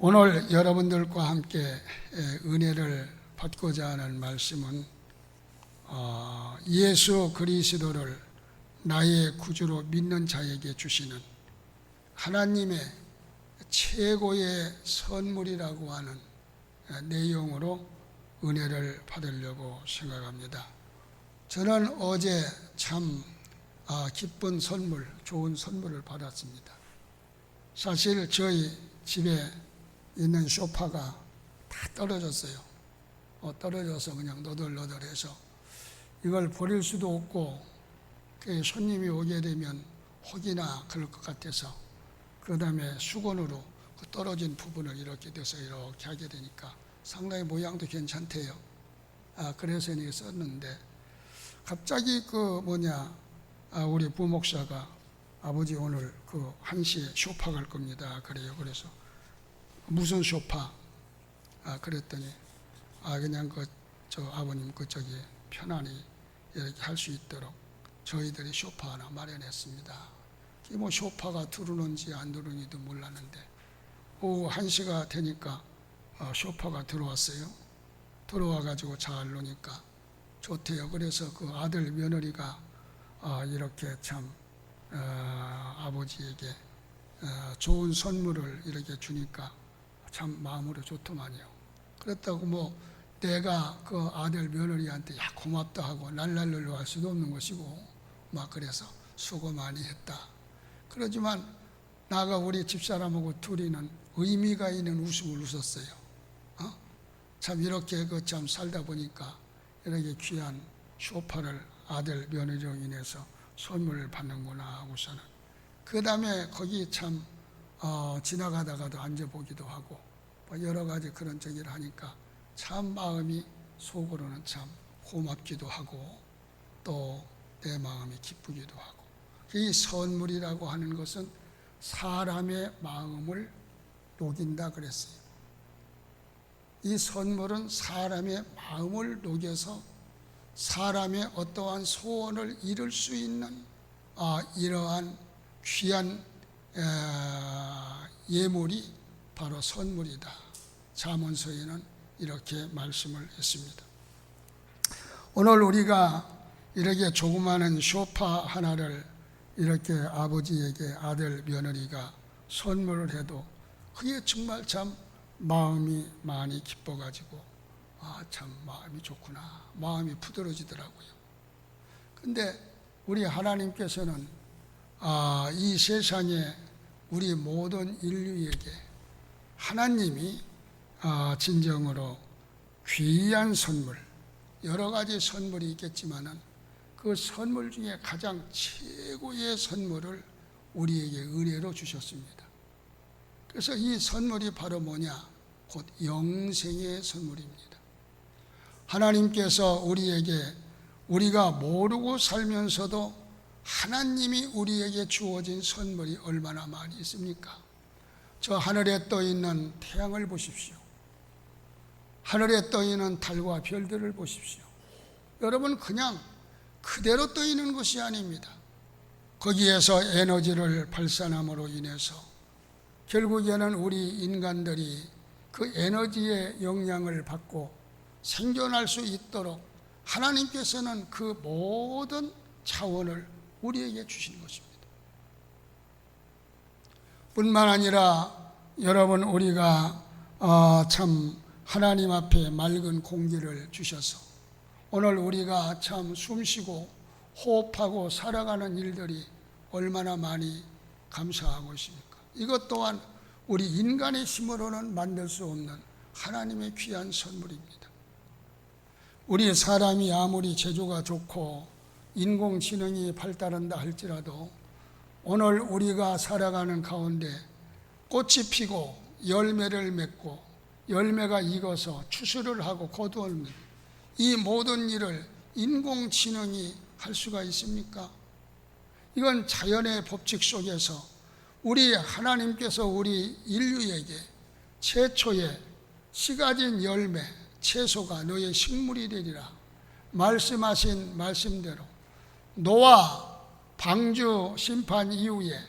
오늘 여러분들과 함께 은혜를 받고자 하는 말씀은 예수 그리스도를 나의 구주로 믿는 자에게 주시는 하나님의 최고의 선물이라고 하는 내용으로 은혜를 받으려고 생각합니다. 저는 어제 참 기쁜 선물, 좋은 선물을 받았습니다. 사실 저희 집에 있는 소파가 다 떨어졌어요. 떨어져서 그냥 너덜너덜해서 이걸 버릴 수도 없고 손님이 오게 되면 혹이나 그럴 것 같아서 그 다음에 수건으로 그 떨어진 부분을 이렇게 돼서 이렇게 하게 되니까 상당히 모양도 괜찮대요. 그래서 이렇게 썼는데 갑자기 우리 부목사가 아버지 오늘 1시에 쇼파 갈 겁니다. 그래요. 그래서 무슨 쇼파? 그랬더니 그냥 아버님 편안히 이렇게 할 수 있도록 저희들이 쇼파 하나 마련했습니다. 뭐 쇼파가 들어오는지 안 들어오는지도 몰랐는데 오후 1시가 되니까 쇼파가 들어왔어요. 들어와가지고 잘 노니까 좋대요. 그래서 그 아들 며느리가 이렇게 참 아버지에게 좋은 선물을 이렇게 주니까 참 마음으로 좋더만요. 그렇다고 내가 그 아들 며느리한테 고맙다 하고 날날로 할 수도 없는 것이고 그래서 수고 많이 했다. 그러지만 나가 우리 집사람하고 둘이는 의미가 있는 웃음을 웃었어요. 참 이렇게 참 살다 보니까 이렇게 귀한 소파를 아들 며느리로 인해서 선물을 받는구나 하고서는 그 다음에 거기 참 지나가다가도 앉아보기도 하고 여러 가지 그런 저기를 하니까 참 마음이 속으로는 참 고맙기도 하고 또 내 마음이 기쁘기도 하고 이 선물이라고 하는 것은 사람의 마음을 녹인다 그랬어요. 이 선물은 사람의 마음을 녹여서 사람의 어떠한 소원을 이룰 수 있는 이러한 귀한 예물이 바로 선물이다. 잠언서에는 이렇게 말씀을 했습니다. 오늘 우리가 이렇게 조그마한 소파 하나를 이렇게 아버지에게 아들 며느리가 선물을 해도 그게 정말 참 마음이 많이 기뻐가지고 참 마음이 좋구나, 마음이 부드러지더라고요. 근데 우리 하나님께서는 이 세상에 우리 모든 인류에게 하나님이 진정으로 귀한 선물, 여러 가지 선물이 있겠지만은 그 선물 중에 가장 최고의 선물을 우리에게 은혜로 주셨습니다. 그래서 이 선물이 바로 뭐냐? 곧 영생의 선물입니다. 하나님께서 우리에게 우리가 모르고 살면서도 하나님이 우리에게 주어진 선물이 얼마나 많이 있습니까? 저 하늘에 떠 있는 태양을 보십시오. 하늘에 떠 있는 달과 별들을 보십시오. 여러분 그냥 그대로 떠 있는 것이 아닙니다. 거기에서 에너지를 발산함으로 인해서 결국에는 우리 인간들이 그 에너지의 영향을 받고 생존할 수 있도록 하나님께서는 그 모든 차원을 우리에게 주신 것입니다. 뿐만 아니라 여러분 우리가 참 하나님 앞에 맑은 공기를 주셔서 오늘 우리가 참 숨쉬고 호흡하고 살아가는 일들이 얼마나 많이 감사하고 있습니까? 이것 또한 우리 인간의 힘으로는 만들 수 없는 하나님의 귀한 선물입니다. 우리 사람이 아무리 제조가 좋고 인공지능이 발달한다 할지라도 오늘 우리가 살아가는 가운데 꽃이 피고 열매를 맺고 열매가 익어서 추수를 하고 거두어는 이 모든 일을 인공지능이 할 수가 있습니까? 이건 자연의 법칙 속에서 우리 하나님께서 우리 인류에게 최초의 씨 가진 열매, 채소가 너의 식물이 되리라 말씀하신 말씀대로 노아 방주 심판 이후에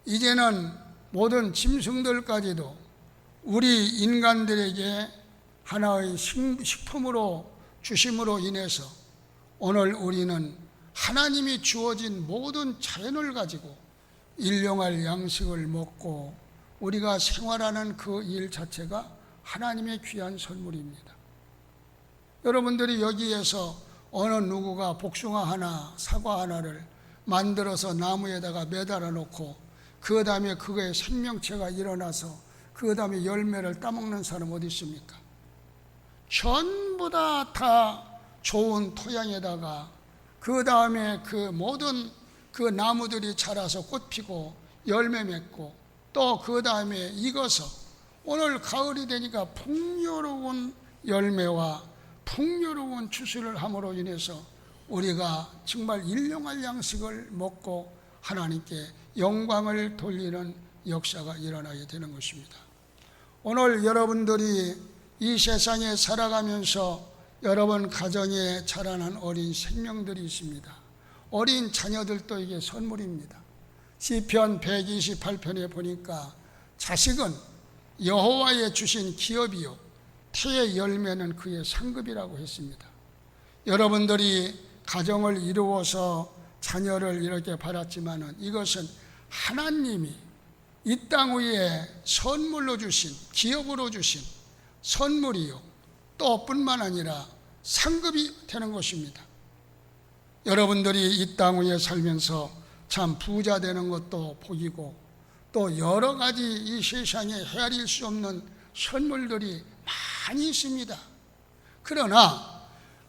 이제는 모든 짐승들까지도 우리 인간들에게 하나의 식품으로 주심으로 인해서 오늘 우리는 하나님이 주어진 모든 자연을 가지고 일용할 양식을 먹고 우리가 생활하는 그 일 자체가 하나님의 귀한 선물입니다. 여러분들이 여기에서 어느 누구가 복숭아 하나, 사과 하나를 만들어서 나무에다가 매달아 놓고 그 다음에 그거에 생명체가 일어나서 그 다음에 열매를 따먹는 사람 어디 있습니까? 전부 다 좋은 토양에다가 그 다음에 그 모든 그 나무들이 자라서 꽃 피고 열매 맺고 또 그 다음에 익어서 오늘 가을이 되니까 풍요로운 열매와 풍요로운 추수를 함으로 인해서 우리가 정말 일용할 양식을 먹고 하나님께 영광을 돌리는 역사가 일어나게 되는 것입니다. 오늘 여러분들이 이 세상에 살아가면서 여러분 가정에 자라난 어린 생명들이 있습니다. 어린 자녀들도 이게 선물입니다. 시편 128편에 보니까 자식은 여호와의 주신 기업이요 태의 열매는 그의 상급이라고 했습니다. 여러분들이 가정을 이루어서 자녀를 이렇게 받았지만은 이것은 하나님이 이 땅 위에 선물로 주신, 기업으로 주신 선물이요 또 뿐만 아니라 상급이 되는 것입니다. 여러분들이 이 땅 위에 살면서 참 부자 되는 것도 복이고 또 여러 가지 이 세상에 헤아릴 수 없는 선물들이 많이 있습니다. 그러나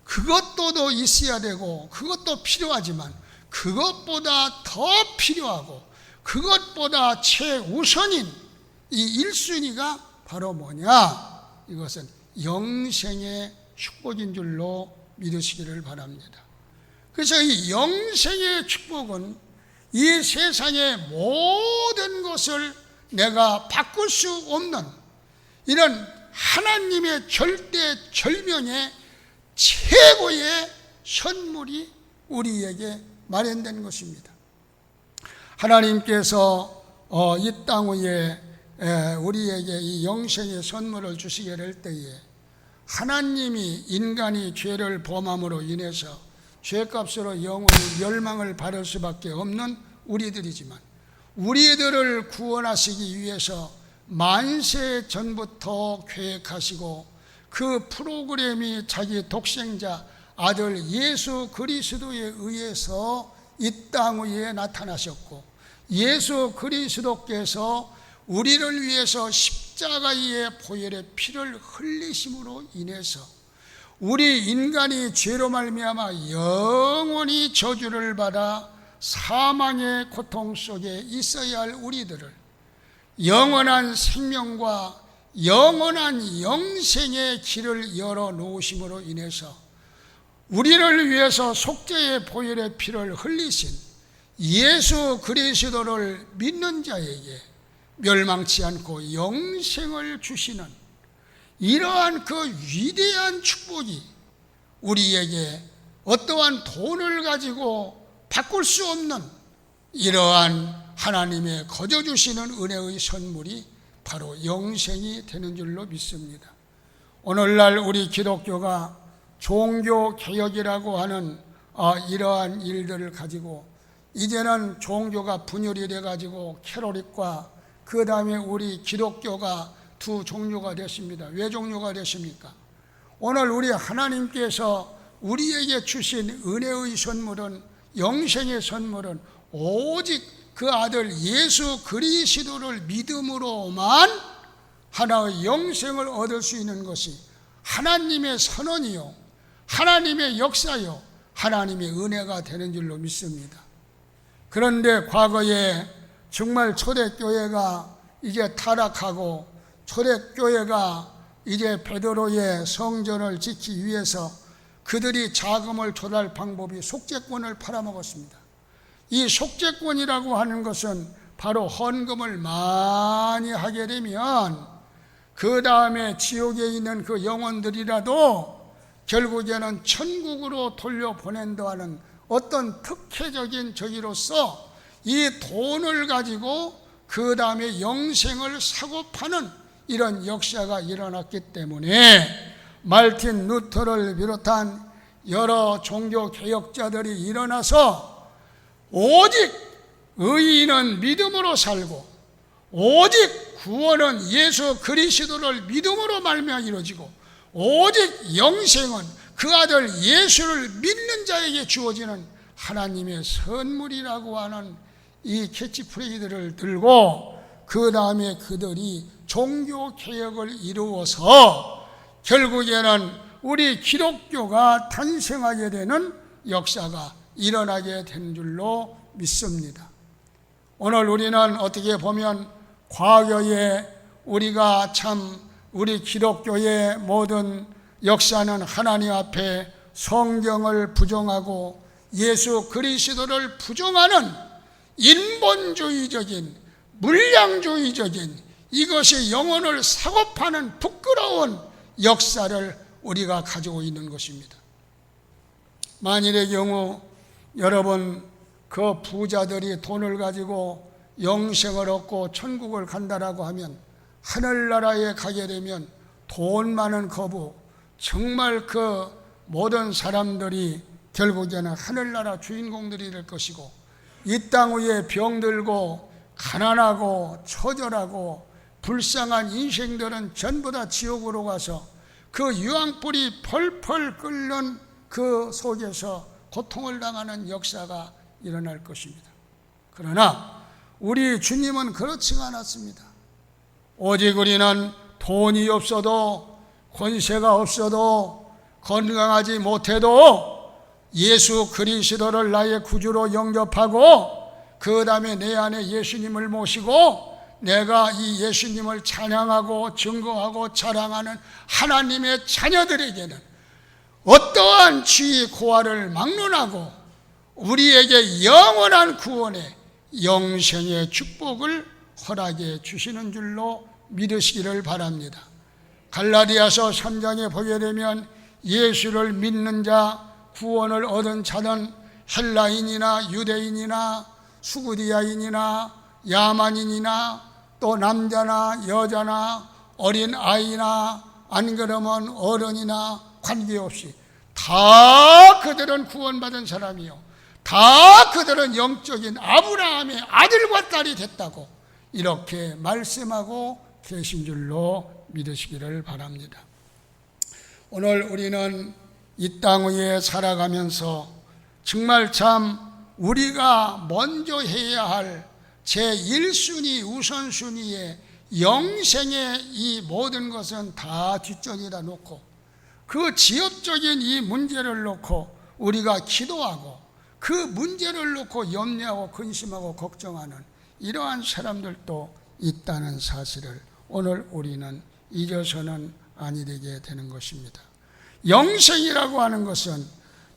그것도 있어야 되고 그것도 필요하지만 그것보다 더 필요하고 그것보다 최우선인 이 1순위가 바로 뭐냐? 이것은 영생의 축복인 줄로 믿으시기를 바랍니다. 그래서 이 영생의 축복은 이 세상의 모든 것을 내가 바꿀 수 없는 이런 하나님의 절대절명의 최고의 선물이 우리에게 마련된 것입니다. 하나님께서 이 땅 위에 우리에게 이 영생의 선물을 주시게 될 때에 하나님이 인간이 죄를 범함으로 인해서 죄값으로 영원히 멸망을 받을 수밖에 없는 우리들이지만 우리들을 구원하시기 위해서 만세 전부터 계획하시고 그 프로그램이 자기 독생자 아들 예수 그리스도에 의해서 이 땅 위에 나타나셨고 예수 그리스도께서 우리를 위해서 십자가의 보혈의 피를 흘리심으로 인해서 우리 인간이 죄로 말미암아 영원히 저주를 받아 사망의 고통 속에 있어야 할 우리들을 영원한 생명과 영원한 영생의 길을 열어놓으심으로 인해서 우리를 위해서 속죄의 보혈의 피를 흘리신 예수 그리스도를 믿는 자에게 멸망치 않고 영생을 주시는 이러한 그 위대한 축복이 우리에게 어떠한 돈을 가지고 바꿀 수 없는 이러한 하나님의 거저 주시는 은혜의 선물이 바로 영생이 되는 줄로 믿습니다. 오늘날 우리 기독교가 종교개혁이라고 하는 이러한 일들을 가지고 이제는 종교가 분열이 돼가지고 캐톨릭과 그 다음에 우리 기독교가 두 종류가 됐습니다. 왜 종류가 됐습니까? 오늘 우리 하나님께서 우리에게 주신 은혜의 선물은 영생의 선물은 오직 그 아들 예수 그리스도를 믿음으로만 하나의 영생을 얻을 수 있는 것이 하나님의 선언이요 하나님의 역사요 하나님의 은혜가 되는 줄로 믿습니다. 그런데 과거에 정말 초대교회가 이제 타락하고 초대교회가 이제 베드로의 성전을 짓기 위해서 그들이 자금을 조달할 방법이 속죄권을 팔아먹었습니다. 이 속죄권이라고 하는 것은 바로 헌금을 많이 하게 되면 그 다음에 지옥에 있는 그 영혼들이라도 결국에는 천국으로 돌려보낸다는 어떤 특혜적인 저기로서 이 돈을 가지고 그 다음에 영생을 사고 파는 이런 역사가 일어났기 때문에 말틴 루터를 비롯한 여러 종교 개혁자들이 일어나서 오직 의인은 믿음으로 살고 오직 구원은 예수 그리스도를 믿음으로 말미암아 이루어지고 오직 영생은 그 아들 예수를 믿는 자에게 주어지는 하나님의 선물이라고 하는 이 캐치프레이즈를 들고 그 다음에 그들이 종교 개혁을 이루어서 결국에는 우리 기독교가 탄생하게 되는 역사가 일어나게 된 줄로 믿습니다. 오늘 우리는 어떻게 보면 과거에 우리가 참 우리 기독교의 모든 역사는 하나님 앞에 성경을 부정하고 예수 그리스도를 부정하는 인본주의적인 물량주의적인 이것이 영혼을 사고파는 부끄러운 역사를 우리가 가지고 있는 것입니다. 만일의 경우 여러분 그 부자들이 돈을 가지고 영생을 얻고 천국을 간다라고 하면 하늘나라에 가게 되면 돈 많은 거부 정말 그 모든 사람들이 결국에는 하늘나라 주인공들이 될 것이고 이 땅 위에 병들고 가난하고 처절하고 불쌍한 인생들은 전부 다 지옥으로 가서 그 유황불이 펄펄 끓는 그 속에서 고통을 당하는 역사가 일어날 것입니다. 그러나 우리 주님은 그렇지가 않았습니다. 오직 우리는 돈이 없어도 권세가 없어도 건강하지 못해도 예수 그리스도를 나의 구주로 영접하고 그 다음에 내 안에 예수님을 모시고 내가 이 예수님을 찬양하고 증거하고 자랑하는 하나님의 자녀들에게는 어떠한 죄의 고아를 막론하고 우리에게 영원한 구원의 영생의 축복을 허락해 주시는 줄로 믿으시기를 바랍니다. 갈라디아서 3장에 보게 되면 예수를 믿는 자, 구원을 얻은 자는 헬라인이나 유대인이나 수구디아인이나 야만인이나 또 남자나 여자나 어린 아이나 안 그러면 어른이나 관계없이 다 그들은 구원받은 사람이요 다 그들은 영적인 아브라함의 아들과 딸이 됐다고 이렇게 말씀하고 계신 줄로 믿으시기를 바랍니다. 오늘 우리는 이 땅 위에 살아가면서 정말 참 우리가 먼저 해야 할 제1순위 우선순위의 영생의 이 모든 것은 다 뒷전에다 놓고 그 지역적인 이 문제를 놓고 우리가 기도하고 그 문제를 놓고 염려하고 근심하고 걱정하는 이러한 사람들도 있다는 사실을 오늘 우리는 잊어서는 아니 되게 되는 것입니다. 영생이라고 하는 것은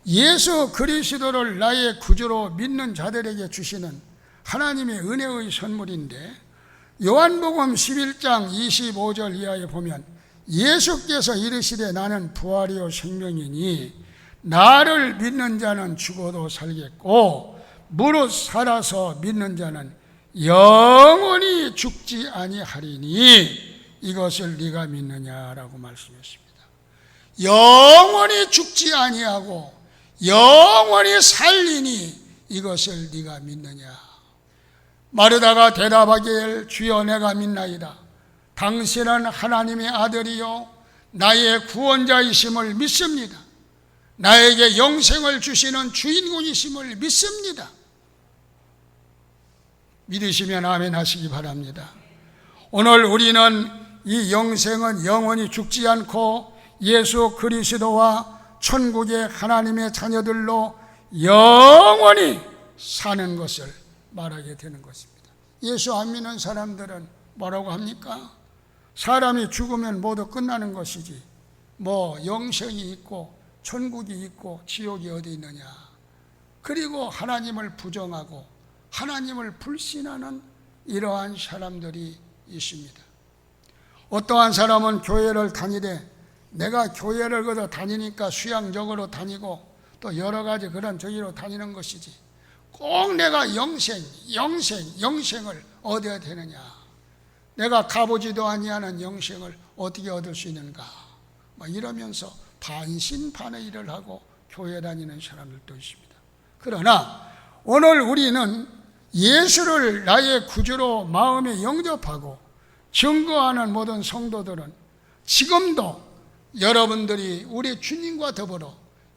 예수 그리스도를 나의 구주로 믿는 자들에게 주시는 하나님의 은혜의 선물인데 요한복음 11장 25절 이하에 보면 예수께서 이르시되 나는 부활이요 생명이니 나를 믿는 자는 죽어도 살겠고 무릇 살아서 믿는 자는 영원히 죽지 아니하리니 이것을 네가 믿느냐라고 말씀했습니다. 영원히 죽지 아니하고 영원히 살리니 이것을 네가 믿느냐. 마르다가 대답하길 주여 내가 믿나이다. 당신은 하나님의 아들이요 나의 구원자이심을 믿습니다. 나에게 영생을 주시는 주인공이심을 믿습니다. 믿으시면 아멘 하시기 바랍니다. 오늘 우리는 이 영생은 영원히 죽지 않고 예수 그리스도와 천국의 하나님의 자녀들로 영원히 사는 것을 말하게 되는 것입니다. 예수 안 믿는 사람들은 뭐라고 합니까? 사람이 죽으면 모두 끝나는 것이지 뭐 영생이 있고 천국이 있고 지옥이 어디 있느냐. 그리고 하나님을 부정하고 하나님을 불신하는 이러한 사람들이 있습니다. 어떠한 사람은 교회를 다니되 내가 교회를 그저 다니니까 수양적으로 다니고 또 여러 가지 그런 저기로 다니는 것이지 꼭 내가 영생을 얻어야 되느냐. 내가 가보지도 아니하는 영생을 어떻게 얻을 수 있는가? 이러면서 반신반의 일을 하고 교회 다니는 사람들도 있습니다. 그러나 오늘 우리는 예수를 나의 구주로 마음에 영접하고 증거하는 모든 성도들은 지금도 여러분들이 우리 주님과 더불어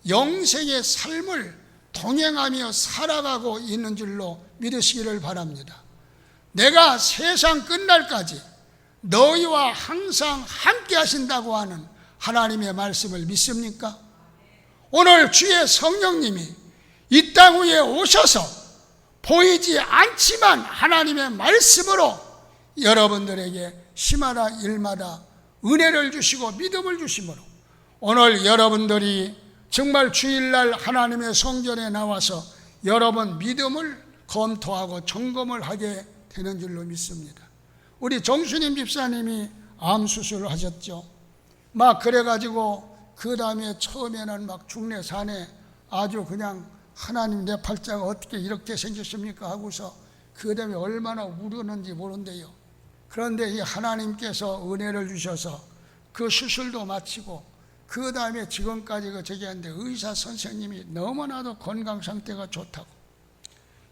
영생의 삶을 동행하며 살아가고 있는 줄로 믿으시기를 바랍니다. 내가 세상 끝날까지 너희와 항상 함께 하신다고 하는 하나님의 말씀을 믿습니까? 오늘 주의 성령님이 이 땅 위에 오셔서 보이지 않지만 하나님의 말씀으로 여러분들에게 시마다 일마다 은혜를 주시고 믿음을 주심으로 오늘 여러분들이 정말 주일날 하나님의 성전에 나와서 여러분 믿음을 검토하고 점검을 하게 되는 줄로 믿습니다. 우리 정수님 집사님이 암 수술을 하셨죠. 그래가지고 그 다음에 처음에는 중내 산에 아주 그냥 하나님 내 팔자가 어떻게 이렇게 생겼습니까 하고서 그 다음에 얼마나 울었는지 모른대요. 그런데 이 하나님께서 은혜를 주셔서 그 수술도 마치고 그 다음에 지금까지 저기 하는데 의사 선생님이 너무나도 건강 상태가 좋다고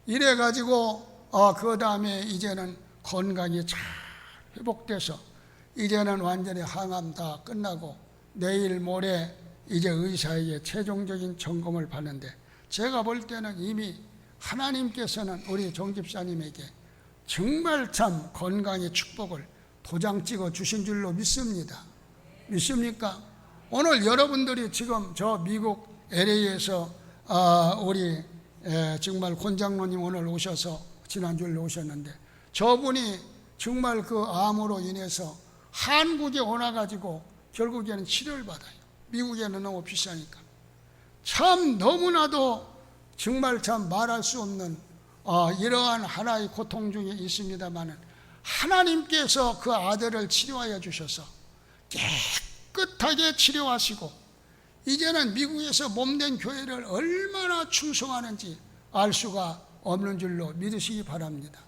이래가지고 그 다음에 이제는 건강이 잘 회복돼서 이제는 완전히 항암 다 끝나고 내일 모레 이제 의사에게 최종적인 점검을 받는데 제가 볼 때는 이미 하나님께서는 우리 정 집사님에게 정말 참 건강의 축복을 도장 찍어 주신 줄로 믿습니다. 믿습니까? 오늘 여러분들이 지금 저 미국 LA에서 우리 정말 권장로님 오늘 오셔서 지난주에 오셨는데 저분이 정말 그 암으로 인해서 한국에 오나가지고 결국에는 치료를 받아요. 미국에는 너무 비싸니까. 참 너무나도 정말 참 말할 수 없는 이러한 하나의 고통 중에 있습니다마는 하나님께서 그 아들을 치료하여 주셔서 깨끗하게 치료하시고 이제는 미국에서 몸된 교회를 얼마나 충성하는지 알 수가 없는 줄로 믿으시기 바랍니다.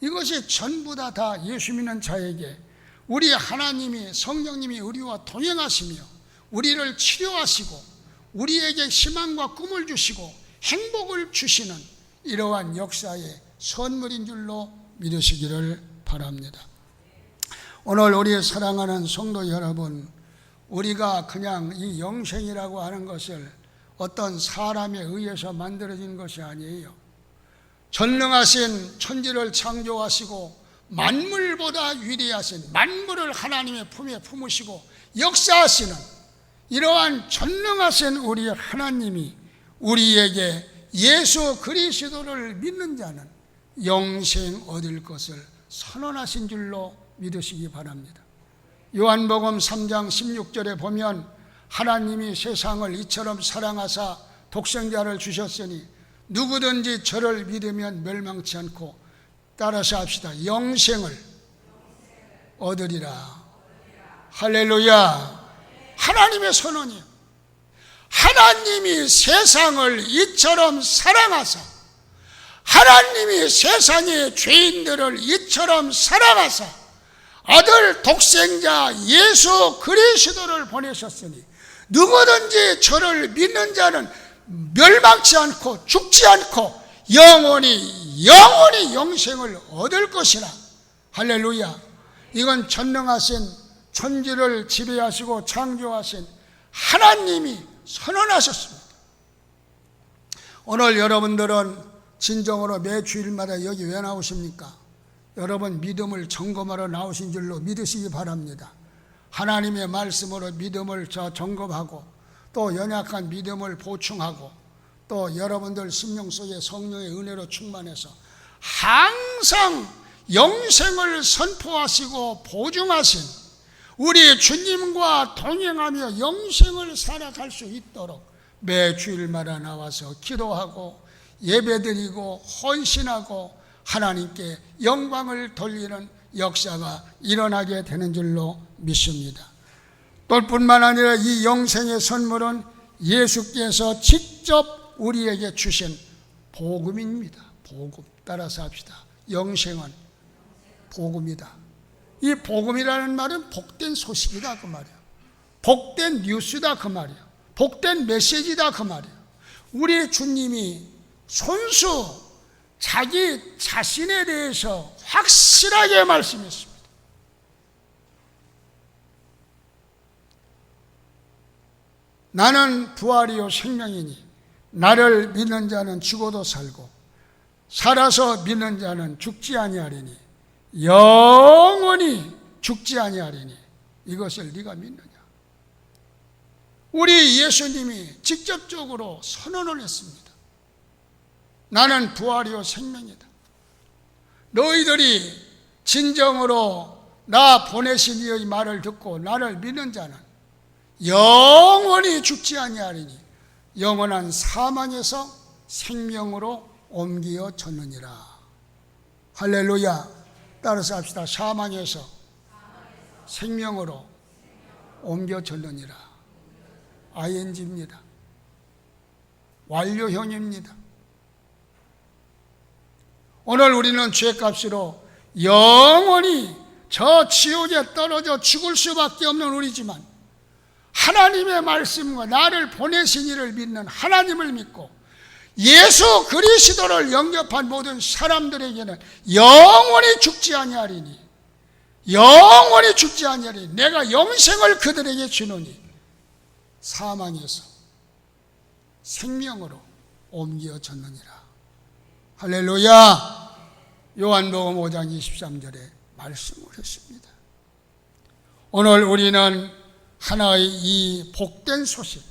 이것이 전부 다 예수 믿는 자에게 우리 하나님이 성령님이 우리와 동행하시며 우리를 치료하시고 우리에게 희망과 꿈을 주시고 행복을 주시는 이러한 역사의 선물인 줄로 믿으시기를 바랍니다. 오늘 우리 사랑하는 성도 여러분, 우리가 그냥 이 영생이라고 하는 것을 어떤 사람에 의해서 만들어진 것이 아니에요. 전능하신 천지를 창조하시고 만물보다 위대하신 만물을 하나님의 품에 품으시고 역사하시는 이러한 전능하신 우리 하나님이 우리에게 예수 그리스도를 믿는 자는 영생 얻을 것을 선언하신 줄로 믿으시기 바랍니다. 요한복음 3장 16절에 보면 하나님이 세상을 이처럼 사랑하사 독생자를 주셨으니 누구든지 저를 믿으면 멸망치 않고 따라서 합시다. 영생을 얻으리라. 할렐루야. 하나님의 선언이에요. 하나님이 세상을 이처럼 사랑하사 하나님이 세상의 죄인들을 이처럼 사랑하사 아들 독생자 예수 그리스도를 보내셨으니 누구든지 저를 믿는 자는 멸망치 않고 죽지 않고 영원히 영생을 얻을 것이라. 할렐루야. 이건 전능하신 천지를 지배하시고 창조하신 하나님이 선언하셨습니다. 오늘 여러분들은 진정으로 매 주일마다 여기 왜 나오십니까? 여러분 믿음을 점검하러 나오신 줄로 믿으시기 바랍니다. 하나님의 말씀으로 믿음을 점검하고 또 연약한 믿음을 보충하고 또 여러분들 심령 속에 성령의 은혜로 충만해서 항상 영생을 선포하시고 보증하신 우리 주님과 동행하며 영생을 살아갈 수 있도록 매 주일마다 나와서 기도하고 예배드리고 헌신하고 하나님께 영광을 돌리는 역사가 일어나게 되는 줄로 믿습니다. 또 뿐만 아니라 이 영생의 선물은 예수께서 직접 우리에게 주신 복음입니다. 복음. 따라서 합시다. 영생은 복음이다. 이 복음이라는 말은 복된 소식이다 그 말이야. 복된 뉴스다 그 말이야. 복된 메시지다 그 말이야. 우리 주님이 손수 자기 자신에 대해서 확실하게 말씀했습니다. 나는 부활이요 생명이니 나를 믿는 자는 죽어도 살고 살아서 믿는 자는 죽지 아니하리니 영원히 죽지 아니하리니 이것을 네가 믿느냐. 우리 예수님이 직접적으로 선언을 했습니다. 나는 부활이요 생명이다. 너희들이 진정으로 나 보내신 이의 말을 듣고 나를 믿는 자는 영원히 죽지 아니하리니 영원한 사망에서 생명으로 옮겨졌느니라. 할렐루야. 따라서 합시다. 사망에서 생명으로 옮겨졌느니라. ing입니다. 완료형입니다. 오늘 우리는 죄값으로 영원히 저 지옥에 떨어져 죽을 수밖에 없는 우리지만 하나님의 말씀과 나를 보내신 이를 믿는 하나님을 믿고 예수 그리스도를 영접한 모든 사람들에게는 영원히 죽지 아니하리니 영원히 죽지 아니하리니 내가 영생을 그들에게 주노니 사망에서 생명으로 옮겨졌느니라. 할렐루야. 요한복음 5장 23절에 말씀을 했습니다. 오늘 우리는 하나의 이 복된 소식,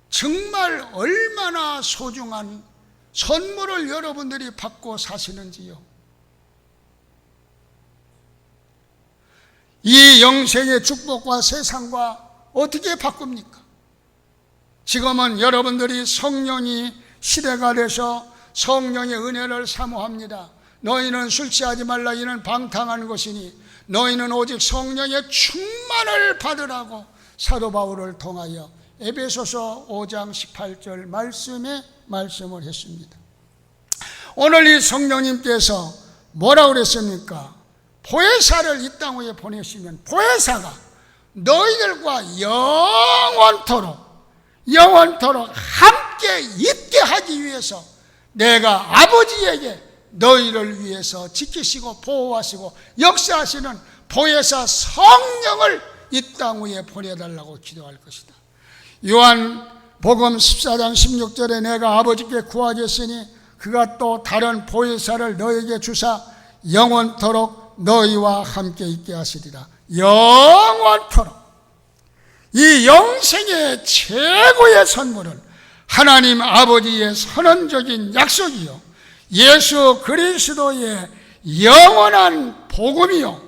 정말 얼마나 소중한 선물을 여러분들이 받고 사시는지요. 이 영생의 축복과 세상과 어떻게 바꿉니까? 지금은 여러분들이 성령이 시대가 돼서 성령의 은혜를 사모합니다. 너희는 술 취하지 말라 이는 방탕한 것이니 너희는 오직 성령의 충만을 받으라고 사도 바울을 통하여 에베소서 5장 18절 말씀에 말씀을 했습니다. 오늘 이 성령님께서 뭐라고 그랬습니까? 보혜사를 이 땅 위에 보내시면 보혜사가 너희들과 영원토록 함께 있게 하기 위해서 내가 아버지에게 너희를 위해서 지키시고 보호하시고 역사하시는 보혜사 성령을 이 땅 위에 보내달라고 기도할 것이다. 요한복음 14장 16절에 내가 아버지께 구하겠으니 그가 또 다른 보혜사를 너에게 주사 영원토록 너희와 함께 있게 하시리라. 영원토록. 이 영생의 최고의 선물은 하나님 아버지의 선언적인 약속이요 예수 그리스도의 영원한 복음이요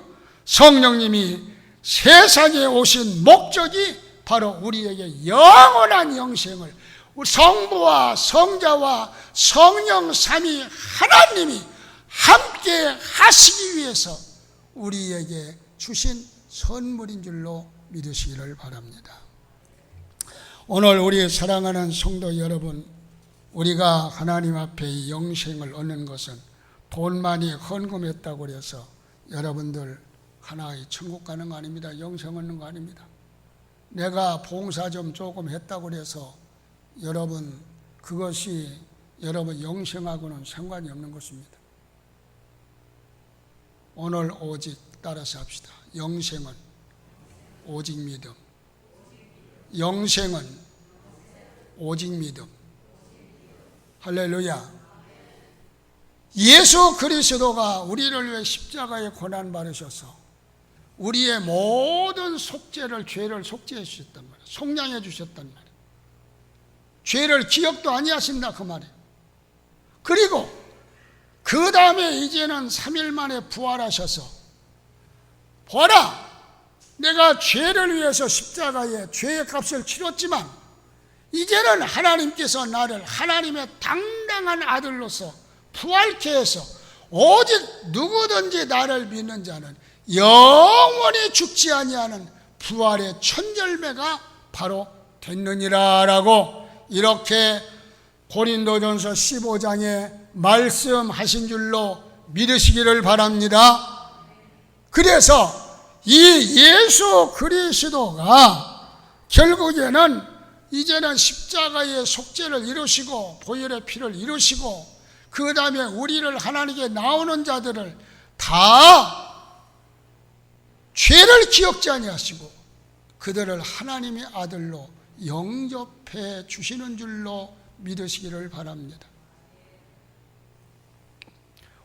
성령님이 세상에 오신 목적이 바로 우리에게 영원한 영생을 성부와 성자와 성령 삼위 하나님이 함께 하시기 위해서 우리에게 주신 선물인 줄로 믿으시기를 바랍니다. 오늘 우리 사랑하는 성도 여러분, 우리가 하나님 앞에 이 영생을 얻는 것은 돈 많이 헌금했다고 해서 여러분들 하나의 천국 가는 거 아닙니다. 영생 얻는 거 아닙니다. 내가 봉사 좀 조금 했다고 해서 여러분 그것이 여러분 영생하고는 상관이 없는 것입니다. 오늘 오직 따라서 합시다. 영생은 오직 믿음. 영생은 오직 믿음. 할렐루야. 예수 그리스도가 우리를 위해 십자가에 고난 받으셔서 우리의 모든 죄를 속죄해 주셨단 말이에요. 속량해 주셨단 말이에요. 죄를 기억도 아니하신다 그 말이에요. 그리고 그 다음에 이제는 3일 만에 부활하셔서 보라, 내가 죄를 위해서 십자가에 죄의 값을 치렀지만 이제는 하나님께서 나를 하나님의 당당한 아들로서 부활케 해서 오직 누구든지 나를 믿는 자는 영원히 죽지 아니하는 부활의 천절매가 바로 됐느니라 라고 이렇게 고린도전서 15장에 말씀하신 줄로 믿으시기를 바랍니다. 그래서 이 예수 그리스도가 결국에는 이제는 십자가의 속죄를 이루시고 보혈의 피를 이루시고 그 다음에 우리를 하나님께 나오는 자들을 다 죄를 기억지 아니하시고 그들을 하나님의 아들로 영접해 주시는 줄로 믿으시기를 바랍니다.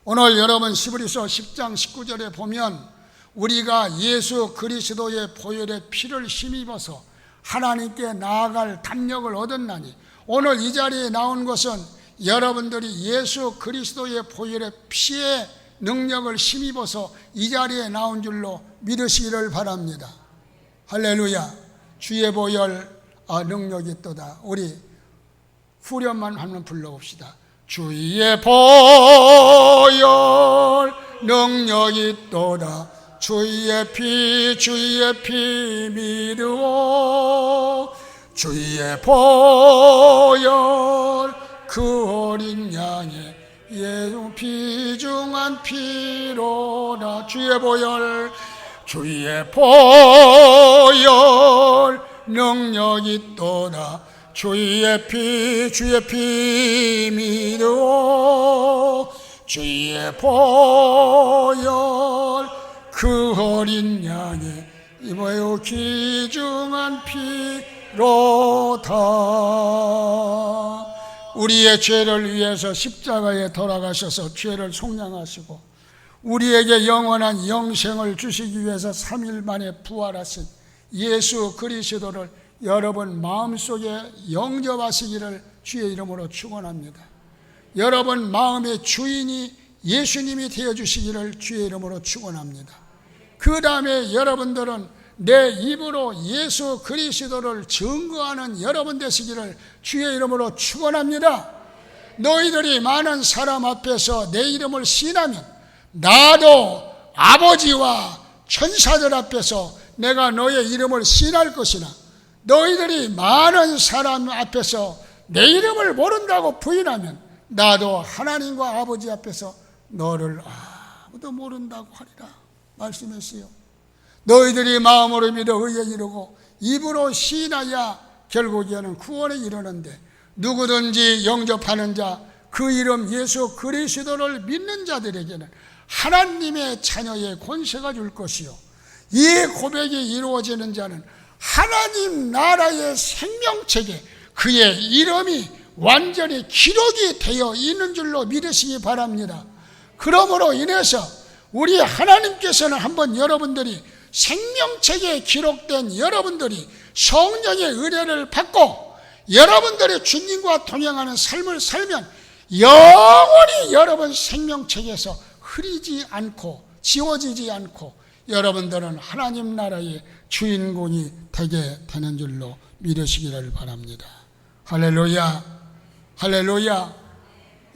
오늘 여러분 히브리서 10장 19절에 보면 우리가 예수 그리스도의 보혈의 피를 힘입어서 하나님께 나아갈 담력을 얻었나니 오늘 이 자리에 나온 것은 여러분들이 예수 그리스도의 보혈의 피의 능력을 힘입어서 이 자리에 나온 줄로 믿으시기를 바랍니다. 할렐루야. 주의 보혈 능력이 있도다. 우리 후렴만 한번 불러봅시다. 주의 보혈 능력이 있도다. 주의 피 믿으오. 주의 보혈 그 어린 양의 예수 비중한 피로라. 주의 보혈 능력이 있도다. 주의 피 믿으오. 주의 보혈 그 어린 양의 이모요 귀중한 피로다. 우리의 죄를 위해서 십자가에 돌아가셔서 죄를 속량하시고 우리에게 영원한 영생을 주시기 위해서 3일 만에 부활하신 예수 그리스도를 여러분 마음속에 영접하시기를 주의 이름으로 축원합니다. 여러분 마음의 주인이 예수님이 되어주시기를 주의 이름으로 축원합니다. 그 다음에 여러분들은 내 입으로 예수 그리스도를 증거하는 여러분 되시기를 주의 이름으로 축원합니다. 너희들이 많은 사람 앞에서 내 이름을 시인하면 나도 아버지와 천사들 앞에서 내가 너의 이름을 시인할 것이나 너희들이 많은 사람 앞에서 내 이름을 모른다고 부인하면 나도 하나님과 아버지 앞에서 너를 아무도 모른다고 하리라 말씀했어요. 너희들이 마음으로 믿어 의에 이르고 입으로 시인하여 결국에는 구원에 이르는데 누구든지 영접하는 자 그 이름 예수 그리스도를 믿는 자들에게는 하나님의 자녀의 권세가 줄 것이요 이 고백이 이루어지는 자는 하나님 나라의 생명책에 그의 이름이 완전히 기록이 되어 있는 줄로 믿으시기 바랍니다. 그러므로 인해서 우리 하나님께서는 한번 여러분들이 생명책에 기록된 여러분들이 성령의 의뢰를 받고 여러분들이 주님과 동행하는 삶을 살면 영원히 여러분 생명책에서 흐리지 않고 지워지지 않고 여러분들은 하나님 나라의 주인공이 되게 되는 줄로 믿으시기를 바랍니다. 할렐루야, 할렐루야.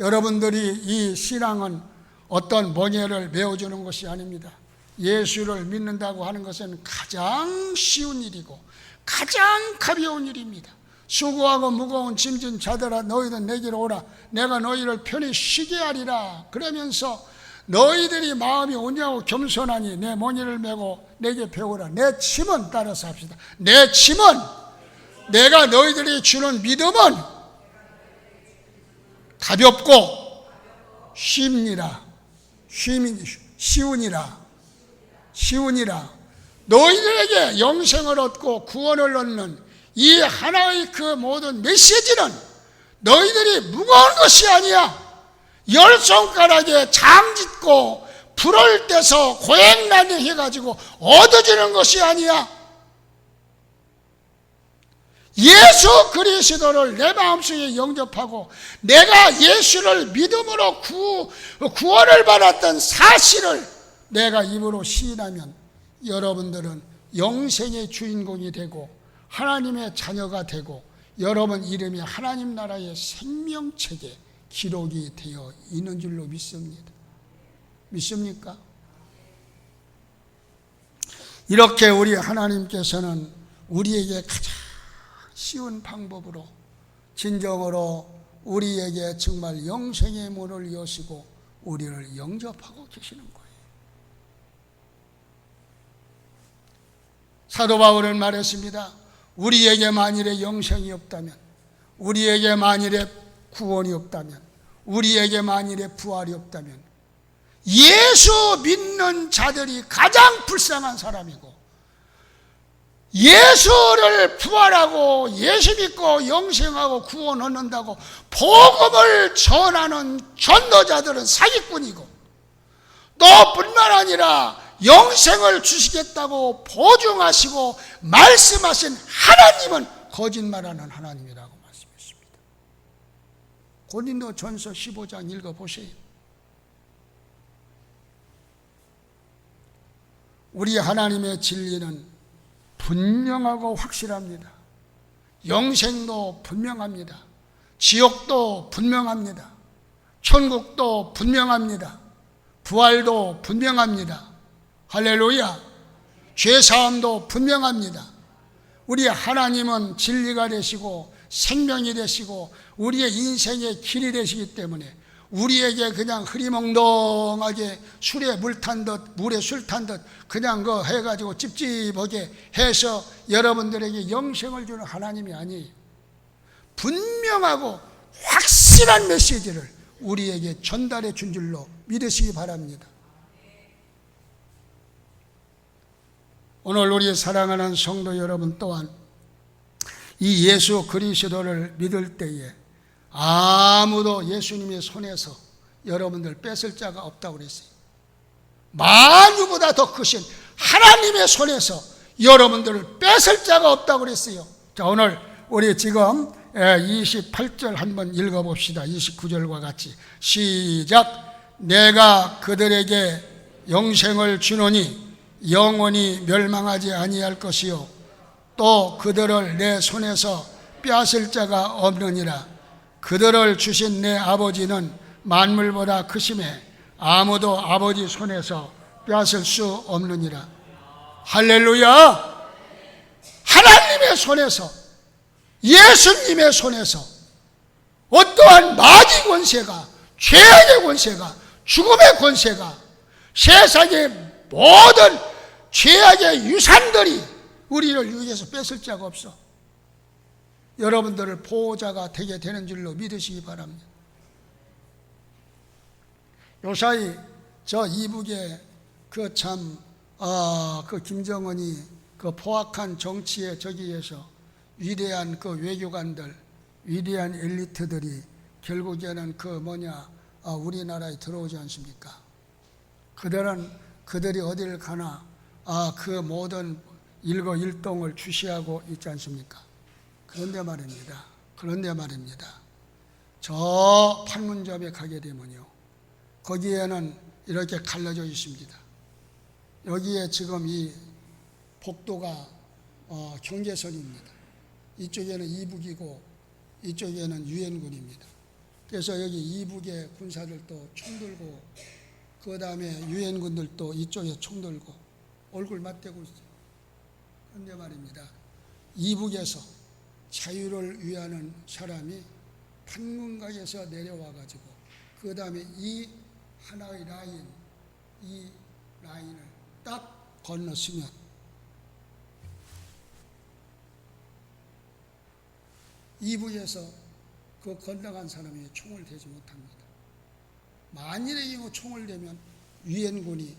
여러분들이 이 신앙은 어떤 money를 메워주는 것이 아닙니다. 예수를 믿는다고 하는 것은 가장 쉬운 일이고 가장 가벼운 일입니다. 수고하고 무거운 짐진 자들아 너희는 내게로 오라. 내가 너희를 편히 쉬게 하리라. 그러면서 너희들이 마음이 온유하고 겸손하니 내 money를 메고 내게 배우라. 내 짐은 따라서 합시다. 내 짐은 내가 너희들이 주는 믿음은 가볍고 쉽니라. 쉬우니라. 너희들에게 영생을 얻고 구원을 얻는 이 하나의 그 모든 메시지는 너희들이 무거운 것이 아니야. 열 손가락에 장짓고 불을 떼서 고행나게 해가지고 얻어지는 것이 아니야. 예수 그리스도를 내 마음속에 영접하고 내가 예수를 믿음으로 구원을 받았던 사실을 내가 입으로 시인하면 여러분들은 영생의 주인공이 되고 하나님의 자녀가 되고 여러분 이름이 하나님 나라의 생명책에 기록이 되어 있는 줄로 믿습니다. 믿습니까? 이렇게 우리 하나님께서는 우리에게 가장 쉬운 방법으로 진정으로 우리에게 정말 영생의 문을 여시고 우리를 영접하고 계시는 거예요. 사도 바울은 말했습니다. 우리에게 만일에 영생이 없다면, 우리에게 만일에 구원이 없다면, 우리에게 만일에 부활이 없다면 예수 믿는 자들이 가장 불쌍한 사람이고, 예수를 부활하고 예수 믿고 영생하고 구원 얻는다고 복음을 전하는 전도자들은 사기꾼이고, 또 뿐만 아니라 영생을 주시겠다고 보증하시고 말씀하신 하나님은 거짓말하는 하나님이라고 말씀했습니다. 고린도전서 15장 읽어보세요. 우리 하나님의 진리는 분명하고 확실합니다. 영생도 분명합니다. 지옥도 분명합니다. 천국도 분명합니다. 부활도 분명합니다. 할렐루야. 죄사함도 분명합니다. 우리 하나님은 진리가 되시고 생명이 되시고 우리의 인생의 길이 되시기 때문에 우리에게 그냥 흐리멍덩하게 술에 물 탄 듯, 물에 술 탄 듯 그냥 그 해가지고 찝찝하게 해서 여러분들에게 영생을 주는 하나님이 아니에요. 분명하고 확실한 메시지를 우리에게 전달해 준 줄로 믿으시기 바랍니다. 오늘 우리 사랑하는 성도 여러분 또한 이 예수 그리스도를 믿을 때에 아무도 예수님의 손에서 여러분들 뺏을 자가 없다고 그랬어요. 만유보다 더 크신 하나님의 손에서 여러분들을 뺏을 자가 없다고 그랬어요. 자, 오늘 우리 지금 28절 한번 읽어봅시다. 29절과 같이 시작. 내가 그들에게 영생을 주노니 영원히 멸망하지 아니할 것이요 또 그들을 내 손에서 빼앗을 자가 없느니라. 그들을 주신 내 아버지는 만물보다 크심에 아무도 아버지 손에서 빼앗을 수 없느니라. 할렐루야. 하나님의 손에서, 예수님의 손에서 어떠한 마귀 권세가, 죄악의 권세가, 죽음의 권세가, 세상의 모든 죄악의 유산들이 우리를 위해서 뺏을 자가 없어. 여러분들을 보호자가 되게 되는 줄로 믿으시기 바랍니다. 요사이 저 이북에 그 김정은이 그 포악한 정치에 저기에서 위대한 그 외교관들, 위대한 엘리트들이 결국에는 우리나라에 들어오지 않습니까? 그들이 어디를 가나 그 모든 일거일동을 주시하고 있지 않습니까? 그런데 말입니다. 저 판문점에 가게 되면요, 거기에는 이렇게 갈라져 있습니다. 여기에 지금 이 복도가 경계선입니다. 이쪽에는 이북이고 이쪽에는 유엔군입니다. 그래서 여기 이북의 군사들도 총 들고 그 다음에 유엔군들도 이쪽에 총 들고 얼굴 맞대고 있어요. 그런데 말입니다, 이북에서 자유를 위하는 사람이 판문각에서 내려와가지고 그 다음에 이 하나의 라인, 이 라인을 딱 건넜으면 이북에서 그 건너간 사람이 총을 대지 못합니다. 만일에 이 총을 대면 유엔군이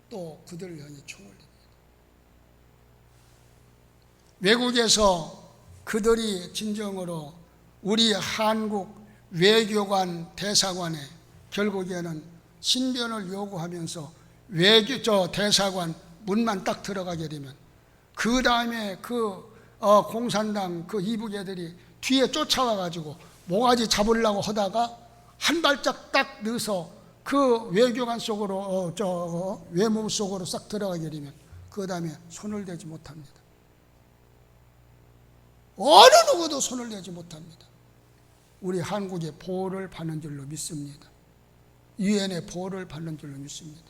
또 그들을 향해 총을 댑니다. 외국에서 그들이 진정으로 우리 한국 외교관 대사관에 결국에는 신변을 요구하면서 대사관 문만 딱 들어가게 되면 그 다음에 공산당 이북 애들이 뒤에 쫓아와가지고 모가지 잡으려고 하다가 한 발짝 딱 넣어서 그 외교관 속으로 외무부 속으로 싹 들어가게 되면 그 다음에 손을 대지 못합니다. 어느 누구도 손을 대지 못합니다. 우리 한국의 보호를 받는 줄로 믿습니다. 유엔의 보호를 받는 줄로 믿습니다.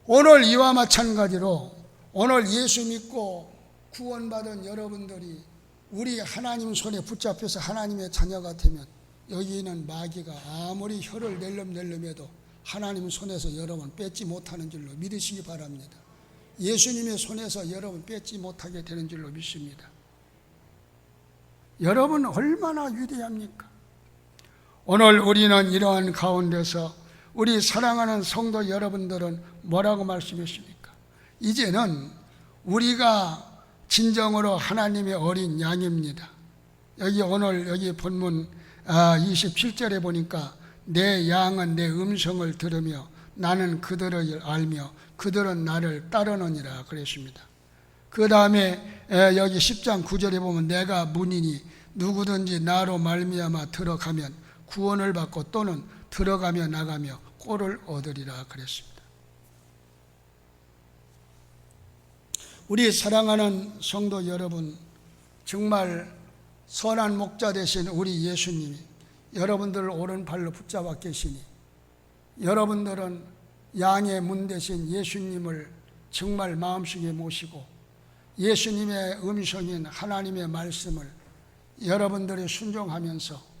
오늘 이와 마찬가지로 오늘 예수 믿고 구원받은 여러분들이 우리 하나님 손에 붙잡혀서 하나님의 자녀가 되면 여기는 마귀가 아무리 혀를 낼름낼름해도 하나님 손에서 여러분 뺏지 못하는 줄로 믿으시기 바랍니다. 예수님의 손에서 여러분 뺏지 못하게 되는 줄로 믿습니다. 여러분 얼마나 위대합니까? 오늘 우리는 이러한 가운데서 우리 사랑하는 성도 여러분들은 뭐라고 말씀했습니까? 이제는 우리가 진정으로 하나님의 어린 양입니다. 오늘 여기 본문 27절에 보니까 내 양은 내 음성을 들으며 나는 그들을 알며 그들은 나를 따르느니라 그랬습니다. 그 다음에 여기 10장 9절에 보면 내가 문이니 누구든지 나로 말미암아 들어가면 구원을 받고 또는 들어가며 나가며 꼴을 얻으리라 그랬습니다. 우리 사랑하는 성도 여러분, 정말 선한 목자 되신 우리 예수님이 여러분들을 오른팔로 붙잡아 계시니 여러분들은 양의 문 되신 예수님을 정말 마음속에 모시고 예수님의 음성인 하나님의 말씀을 여러분들이 순종하면서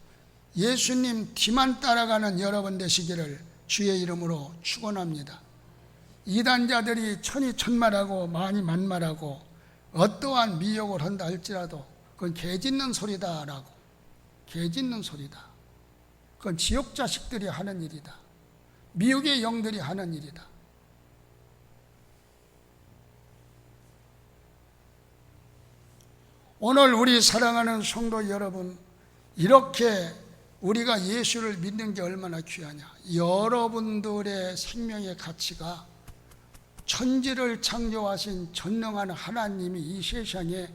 예수님 뒤만 따라가는 여러분 되시기를 주의 이름으로 축원합니다. 이단자들이 천이천말하고 많이 만말하고 어떠한 미혹을 한다 할지라도 그건 개짖는 소리다라고, 개짖는 소리다. 그건 지옥 자식들이 하는 일이다. 미혹의 영들이 하는 일이다. 오늘 우리 사랑하는 성도 여러분, 이렇게 우리가 예수를 믿는 게 얼마나 귀하냐. 여러분들의 생명의 가치가 천지를 창조하신 전능한 하나님이 이 세상에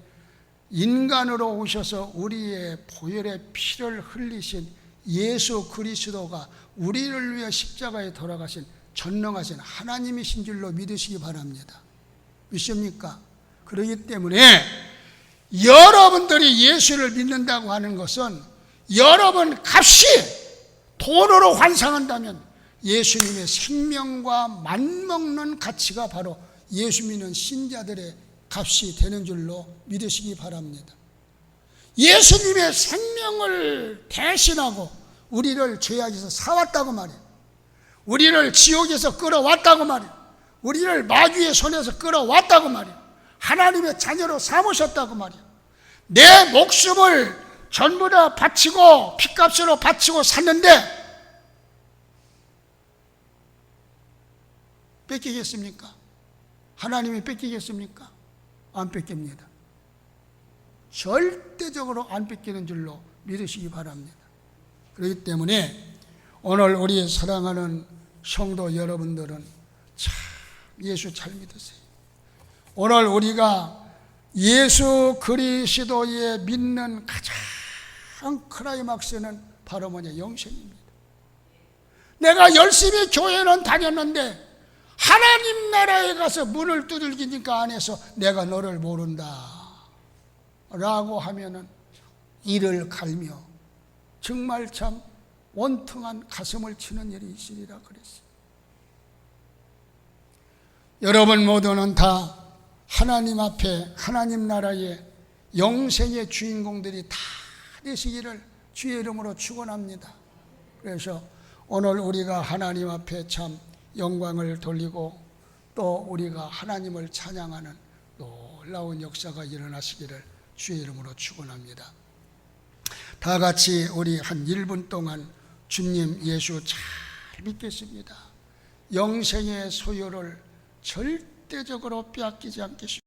인간으로 오셔서 우리의 보혈의 피를 흘리신 예수 그리스도가 우리를 위해 십자가에 돌아가신 전능하신 하나님이신 줄로 믿으시기 바랍니다. 믿습니까? 그렇기 때문에 여러분들이 예수를 믿는다고 하는 것은 여러분 값이 돈으로 환상한다면 예수님의 생명과 맞먹는 가치가 바로 예수 믿는 신자들의 값이 되는 줄로 믿으시기 바랍니다. 예수님의 생명을 대신하고 우리를 죄악에서 사왔다고 말이에요. 우리를 지옥에서 끌어왔다고 말이에요. 우리를 마귀의 손에서 끌어왔다고 말이에요. 하나님의 자녀로 삼으셨다고 말이에요. 내 목숨을 전부 다 바치고 핏값으로 바치고 샀는데 뺏기겠습니까? 하나님이 뺏기겠습니까? 안 뺏깁니다. 절대적으로 안 뺏기는 줄로 믿으시기 바랍니다. 그렇기 때문에 오늘 우리 사랑하는 성도 여러분들은 참 예수 잘 믿으세요. 오늘 우리가 예수 그리스도에 믿는 가장 클라이막스는 바로 뭐냐? 영생입니다. 내가 열심히 교회는 다녔는데 하나님 나라에 가서 문을 두들기니까 안에서 내가 너를 모른다 라고 하면은 이를 갈며 정말 참 원통한 가슴을 치는 일이 있으리라 그랬어요. 여러분 모두는 다 하나님 앞에 하나님 나라의 영생의 주인공들이 다 되시기를 주의 이름으로 축원합니다. 그래서 오늘 우리가 하나님 앞에 참 영광을 돌리고 또 우리가 하나님을 찬양하는 놀라운 역사가 일어나시기를 주의 이름으로 축원합니다. 다 같이 우리 한 1분 동안 주님 예수 잘 믿겠습니다. 영생의 소유를 절대적으로 빼앗기지 않겠습니다.